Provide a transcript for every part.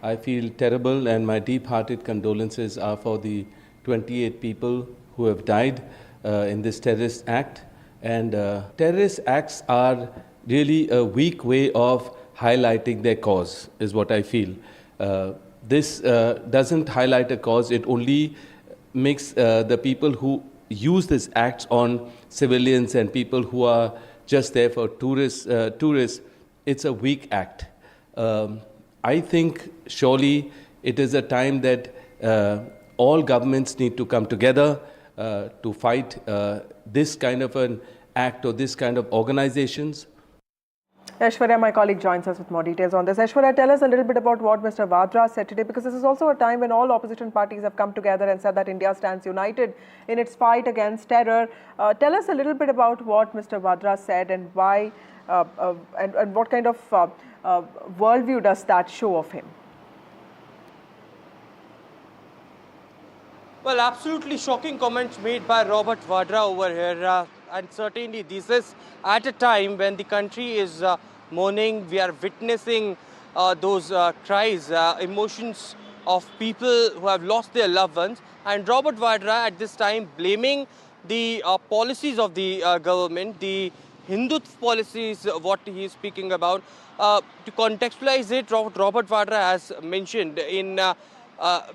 I feel terrible, and my deep-hearted condolences are for the 28 people who have died in this terrorist act. And terrorist acts are really a weak way of highlighting their cause, is what I feel. This doesn't highlight a cause, it only makes the people who use these acts on civilians and people who are just there for tourists, it's a weak act. I think surely it is a time that all governments need to come together to fight this kind of an act or this kind of organizations. Aishwarya, my colleague, joins us with more details on this. Aishwarya, tell us a little bit about what Mr. Vadra said today, because this is also a time when all opposition parties have come together and said that India stands united in its fight against terror. Tell us a little bit about what Mr. Vadra said and why, and what kind of worldview does that show of him? Well, absolutely shocking comments made by Robert Vadra over here. And certainly this is at a time when the country is mourning. We are witnessing those cries, emotions of people who have lost their loved ones. And Robert Vadra at this time blaming the policies of the government, the Hindutva policies, what he is speaking about. To contextualize it, Robert Vadra has mentioned in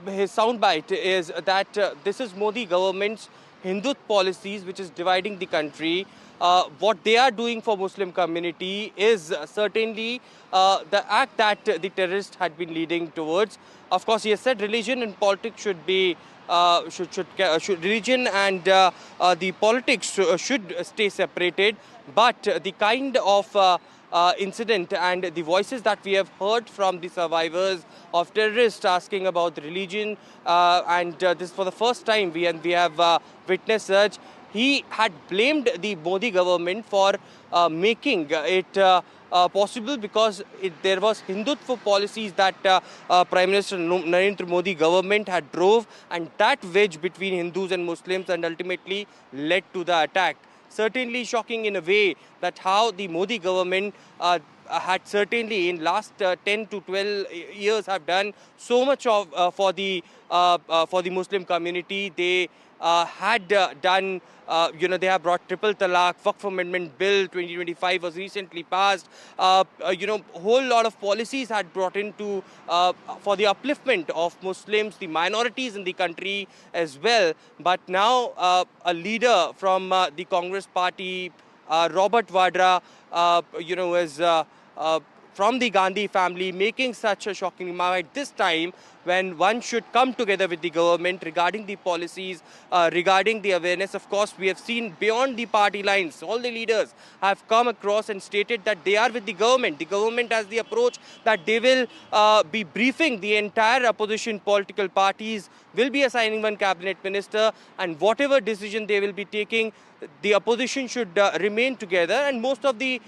his soundbite is that this is Modi government's Hindutva policies which is dividing the country. What they are doing for Muslim community is certainly the act that the terrorists had been leading towards. Of course, he has said religion and politics should be religion and the politics should stay separated, but the kind of incident and the voices that we have heard from the survivors of terrorists asking about the religion, and this for the first time we have witnessed such. He had blamed the Modi government for making it possible because there was Hindutva policies that Prime Minister Narendra Modi government had drove, and that wedge between Hindus and Muslims and ultimately led to the attack. Certainly shocking in a way that how the Modi government had certainly in last 10 to 12 years have done so much of for the Muslim community. They had done, they have brought triple talaq, Waqf Amendment Bill 2025 was recently passed. Whole lot of policies had brought into for the upliftment of Muslims, the minorities in the country as well. But now a leader from the Congress party, Robert Vadra, is from the Gandhi family, making such a shocking remark at this time when one should come together with the government regarding the policies, regarding the awareness. Of course, we have seen beyond the party lines, all the leaders have come across and stated that they are with the government. The government has the approach that they will be briefing the entire opposition political parties, will be assigning one cabinet minister, and whatever decision they will be taking, the opposition should remain together. And most of the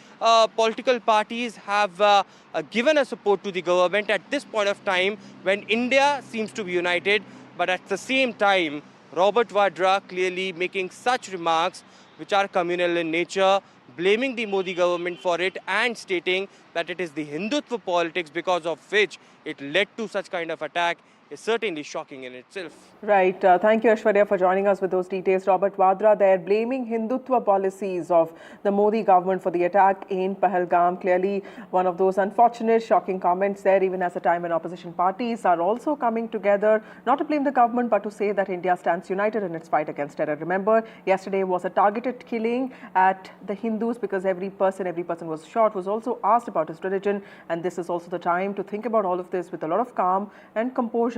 political parties have given a support to the government at this point of time when India seems to be united. But at the same time, Robert Vadra clearly making such remarks which are communal in nature, blaming the Modi government for it and stating that it is the Hindutva politics because of which it led to such kind of attack is certainly shocking in itself. Right. Thank you, Aishwarya, for joining us with those details. Robert Vadra there blaming Hindutva policies of the Modi government for the attack in Pahalgam. Clearly one of those unfortunate, shocking comments there, even as a time when opposition parties are also coming together, not to blame the government, but to say that India stands united in its fight against terror. Remember, yesterday was a targeted killing at the Hindus because every person was shot, was also asked about his religion. And this is also the time to think about all of this with a lot of calm and composure.